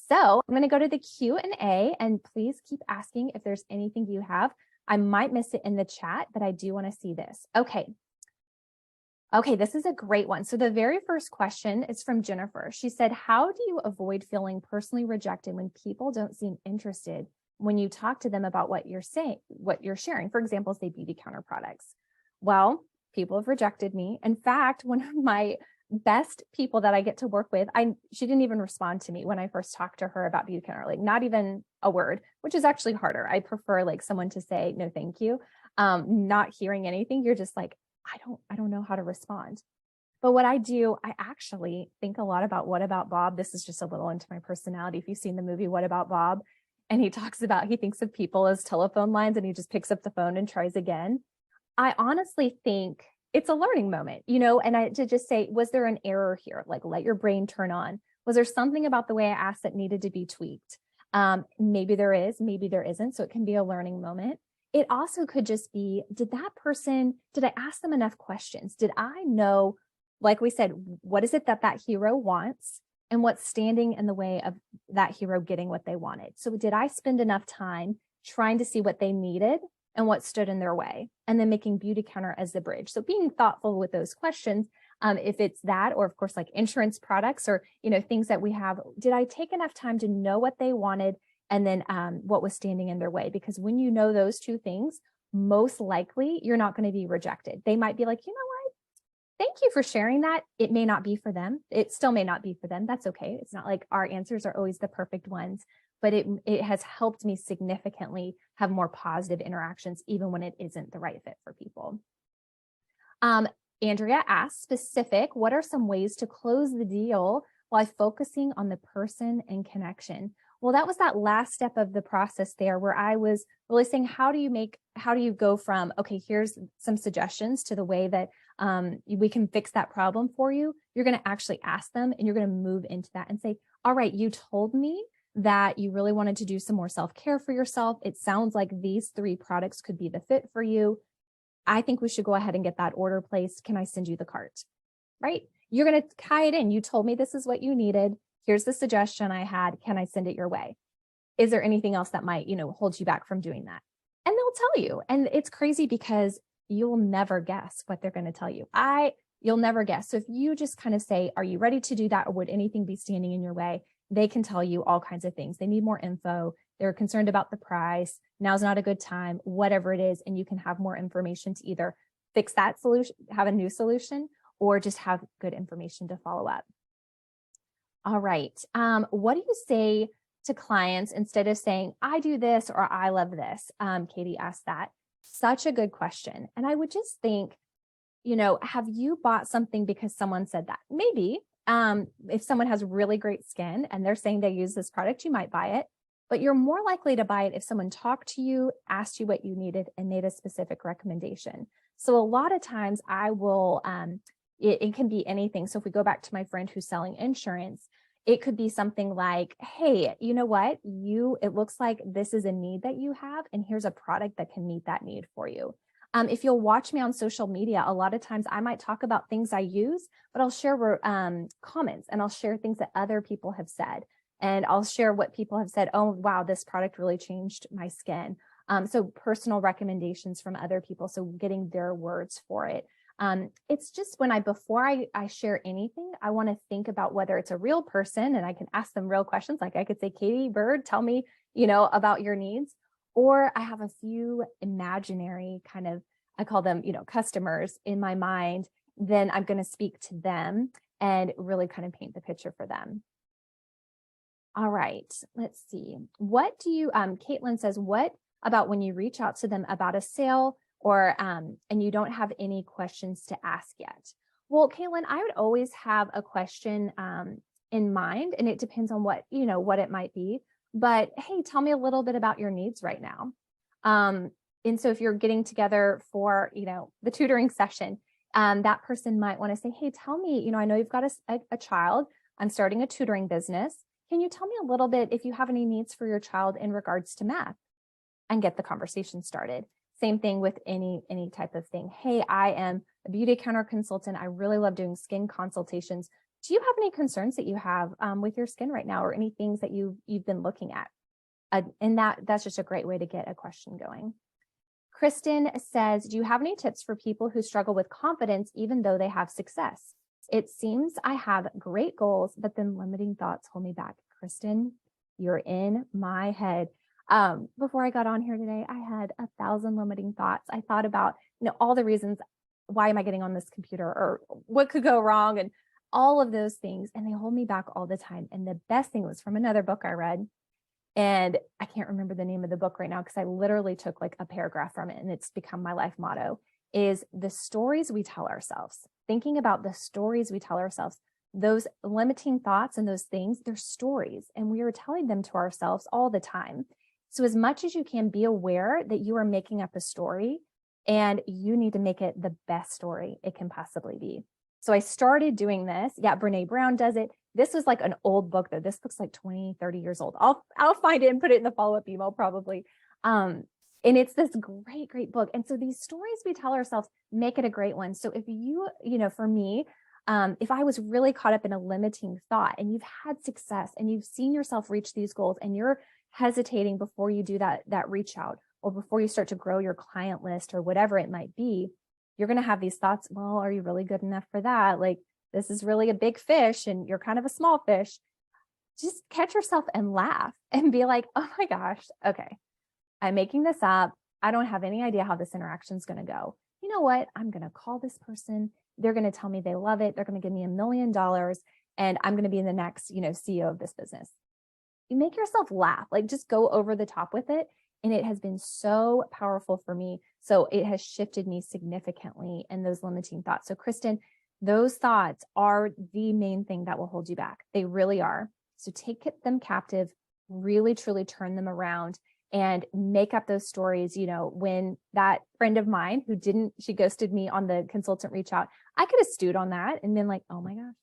S1: So I'm going to go to the Q&A and please keep asking if there's anything you have. I might miss it in the chat, but I do want to see this. Okay, this is a great one. So the very first question is from Jennifer. She said, how do you avoid feeling personally rejected when people don't seem interested when you talk to them about what you're saying, what you're sharing? For example, say Beautycounter products. Well, people have rejected me. In fact, one of my best people that I get to work with, she didn't even respond to me when I first talked to her about Beautycounter, like not even a word, which is actually harder. I prefer like someone to say, no, thank you. Not hearing anything, you're just like, I don't know how to respond. But what I do, I actually think a lot about What About Bob. This is just a little into my personality. If you've seen the movie What About Bob, and he thinks of people as telephone lines and he just picks up the phone and tries again. I honestly think it's a learning moment, and to just say, was there an error here? Like, let your brain turn on. Was there something about the way I asked that needed to be tweaked? Maybe there is, maybe there isn't. So it can be a learning moment. It also could just be, did I ask them enough questions? Did I know, like we said, what is it that hero wants and what's standing in the way of that hero getting what they wanted? So did I spend enough time trying to see what they needed and what stood in their way, and then making Beautycounter as the bridge? So being thoughtful with those questions, if it's that, or of course, like insurance products or, things that we have, did I take enough time to know what they wanted and then what was standing in their way? Because when you know those two things, most likely you're not going to be rejected. They might be like, you know what? Thank you for sharing that. It may not be for them. It still may not be for them. That's okay. It's not like our answers are always the perfect ones, but it has helped me significantly have more positive interactions, even when it isn't the right fit for people. Andrea asked, specific, what are some ways to close the deal while focusing on the person and connection? Well, that was that last step of the process there where I was really saying, how do you go from, okay, here's some suggestions to the way that we can fix that problem for you. You're going to actually ask them and you're going to move into that and say, all right, you told me that you really wanted to do some more self-care for yourself. It sounds like these 3 products could be the fit for you. I think we should go ahead and get that order placed. Can I send you the cart? Right? You're going to tie it in. You told me this is what you needed. Here's the suggestion I had. Can I send it your way? Is there anything else that might, hold you back from doing that? And they'll tell you. And it's crazy because you'll never guess what they're going to tell you. You'll never guess. So if you just kind of say, are you ready to do that? Or would anything be standing in your way? They can tell you all kinds of things. They need more info. They're concerned about the price. Now's not a good time, whatever it is. And you can have more information to either fix that solution, have a new solution, or just have good information to follow up. All right. What do you say to clients instead of saying, I do this or I love this? Katie asked that. Such a good question. And I would just think, have you bought something because someone said that? Maybe. If someone has really great skin and they're saying they use this product, you might buy it, but you're more likely to buy it if someone talked to you, asked you what you needed, and made a specific recommendation. So a lot of times I will, it can be anything. So if we go back to my friend who's selling insurance, it could be something like, hey, you know what? It looks like this is a need that you have, and here's a product that can meet that need for you. If you'll watch me on social media, a lot of times I might talk about things I use, but I'll share comments, and I'll share things that other people have said. And I'll share what people have said. Oh, wow, this product really changed my skin. So personal recommendations from other people. So getting their words for it. It's just before I share anything, I want to think about whether it's a real person, and I can ask them real questions. Like I could say, Katie Bird, tell me, about your needs. Or I have a few imaginary kind of, I call them, customers in my mind. Then I'm going to speak to them and really kind of paint the picture for them. All right, let's see. What do you, Caitlin says, what about when you reach out to them about a sale or, and you don't have any questions to ask yet? Well, Caitlin, I would always have a question in mind, and it depends on what it might be. But hey, tell me a little bit about your needs right now. And so if you're getting together for, the tutoring session, that person might want to say, hey, tell me, I know you've got a child. I'm starting a tutoring business. Can you tell me a little bit if you have any needs for your child in regards to math, and get the conversation started? Same thing with any type of thing. Hey, I am a Beautycounter consultant. I really love doing skin consultations. Do you have any concerns that you have with your skin right now, or any things that you've been looking at? And that's just a great way to get a question going. Kristen says, do you have any tips for people who struggle with confidence even though they have success? It seems I have great goals, but then limiting thoughts hold me back. Kristen, you're in my head. Before I got on here today, I had 1,000 limiting thoughts. I thought about, all the reasons, why am I getting on this computer, or what could go wrong, and all of those things. And they hold me back all the time. And the best thing was from another book I read. And I can't remember the name of the book right now because I literally took like a paragraph from it, and it's become my life motto, is the stories we tell ourselves. Thinking about the stories we tell ourselves, those limiting thoughts and those things, they're stories, and we are telling them to ourselves all the time. So as much as you can, be aware that you are making up a story, and you need to make it the best story it can possibly be. So I started doing this. Yeah, Brene Brown does it. This was like an old book though. This book's like 20, 30 years old. I'll find it and put it in the follow-up email probably. And it's this great book. And so these stories we tell ourselves make it a great one. So if for me, if I was really caught up in a limiting thought, and you've had success and you've seen yourself reach these goals, and you're hesitating before you do that reach out, or before you start to grow your client list, or whatever it might be, you're going to have these thoughts. Well, are you really good enough for that? Like, this is really a big fish and you're kind of a small fish. Just catch yourself and laugh and be like, oh my gosh, okay, I'm making this up. I don't have any idea how this interaction is going to go. You know what? I'm going to call this person. They're going to tell me they love it. They're going to give me $1 million, and I'm going to be the next, CEO of this business. You make yourself laugh, like just go over the top with it. And it has been so powerful for me. So it has shifted me significantly in those limiting thoughts. So Kristen, those thoughts are the main thing that will hold you back. They really are. So take them captive, really, truly turn them around, and make up those stories. When that friend of mine she ghosted me on the consultant reach out, I could have stewed on that and been like, oh my gosh,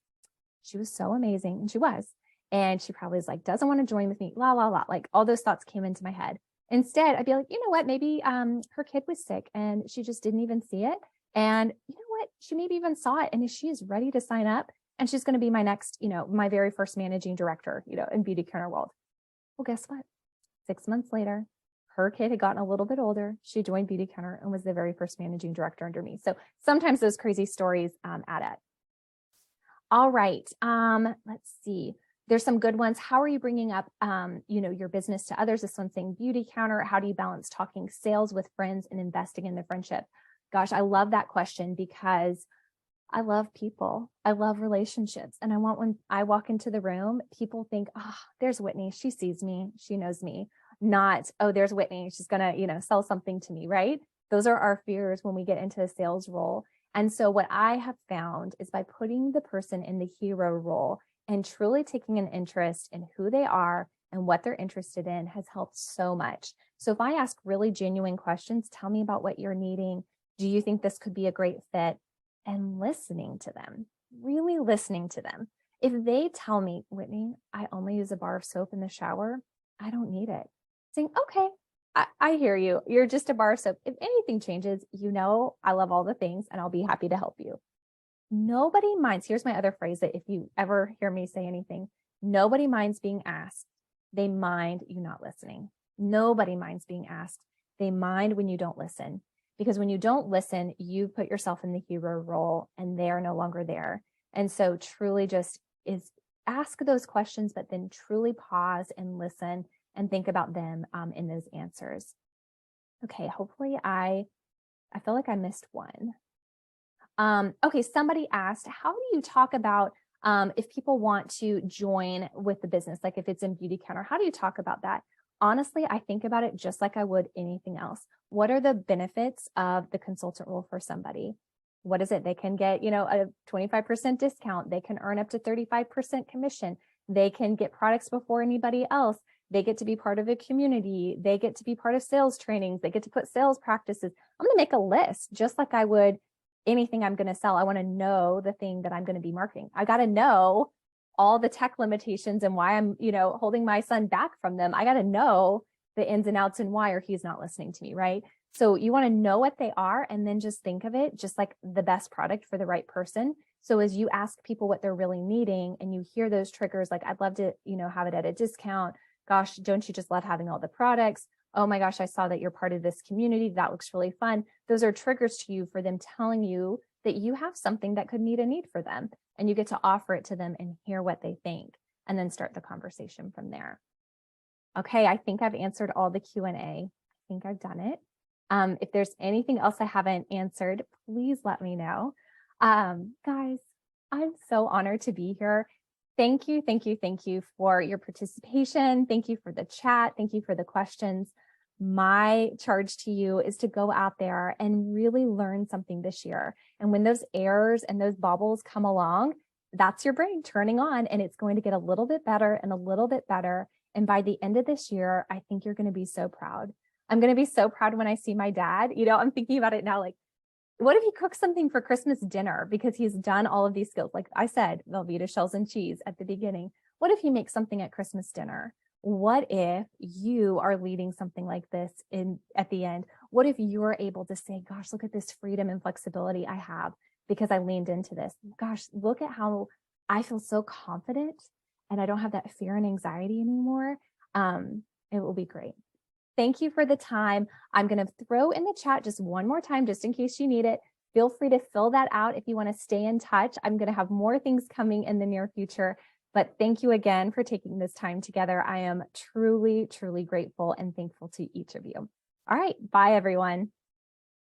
S1: she was so amazing. And she was. And she probably is like, doesn't want to join with me, la, la, la. Like all those thoughts came into my head. Instead, I'd be like, you know what, maybe her kid was sick and she just didn't even see it. And you know what, she maybe even saw it, and she is ready to sign up, and she's going to be my next, my very first managing director, in Beautycounter world. Well, guess what? 6 months later, her kid had gotten a little bit older. She joined Beautycounter and was the very first managing director under me. So sometimes those crazy stories add up. All right. Let's see. There's some good ones. How are you bringing up, your business to others? This one's saying Beautycounter. How do you balance talking sales with friends and investing in the friendship? Gosh, I love that question, because I love people. I love relationships. And I want, when I walk into the room, people think, oh, there's Whitney. She sees me. She knows me. Not, oh, there's Whitney. She's going to, sell something to me, right? Those are our fears when we get into a sales role. And so what I have found is by putting the person in the hero role and truly taking an interest in who they are and what they're interested in has helped so much. So if I ask really genuine questions, tell me about what you're needing. Do you think this could be a great fit? And listening to them, really listening to them. If they tell me, Whitney, I only use a bar of soap in the shower, I don't need it. Saying, okay, I hear you. You're just a bar of soap. If anything changes, you know, I love all the things and I'll be happy to help you. Nobody minds. Here's my other phrase that if you ever hear me say anything, nobody minds being asked. They mind you not listening. Nobody minds being asked. They mind when you don't listen. Because when you don't listen, you put yourself in the hero role and they are no longer there. And so truly just is ask those questions, but then truly pause and listen and think about them in those answers. Okay, hopefully I feel like I missed one. Okay, somebody asked, how do you talk about if people want to join with the business, like if it's in Beautycounter, how do you talk about that? Honestly, I think about it just like I would anything else. What are the benefits of the consultant role for somebody? What is it? They can get, you know, a 25% discount. They can earn up to 35% commission. They can get products before anybody else. They get to be part of a community. They get to be part of sales trainings. They get to put sales practices. I'm going to make a list just like I would anything I'm going to sell. I want to know the thing that I'm going to be marketing. I got to know all the tech limitations and why I'm, you know, holding my son back from them. I got to know the ins and outs and why, or he's not listening to me, right? So you want to know what they are and then just think of it just like the best product for the right person. So as you ask people what they're really needing and you hear those triggers, like I'd love to, you know, have it at a discount. Gosh, don't you just love having all the products? Oh my gosh, I saw that you're part of this community. That looks really fun. Those are triggers to you for them telling you that you have something that could meet a need for them. And you get to offer it to them and hear what they think and then start the conversation from there. Okay, I think I've answered all the Q&A. I think I've done it. If there's anything else I haven't answered, please let me know. Guys, I'm so honored to be here. Thank you, thank you, thank you for your participation. Thank you for the chat. Thank you for the questions. My charge to you is to go out there and really learn something this year. And when those errors and those bobbles come along, that's your brain turning on and it's going to get a little bit better and a little bit better. And by the end of this year, I think you're going to be so proud. I'm going to be so proud when I see my dad. You know, I'm thinking about it now, like, what if he cooks something for Christmas dinner because he's done all of these skills? Like I said, Velveeta shells and cheese at the beginning. What if he makes something at Christmas dinner? What if you are leading something like this at the end? What if you're able to say, gosh, look at this freedom and flexibility I have because I leaned into this. Gosh, look at how I feel so confident and I don't have that fear and anxiety anymore. It will be great. Thank you for the time. I'm going to throw in the chat just one more time, just in case you need it. Feel free to fill that out if you want to stay in touch. I'm going to have more things coming in the near future, but thank you again for taking this time together. I am truly, truly grateful and thankful to each of you. All right. Bye, everyone.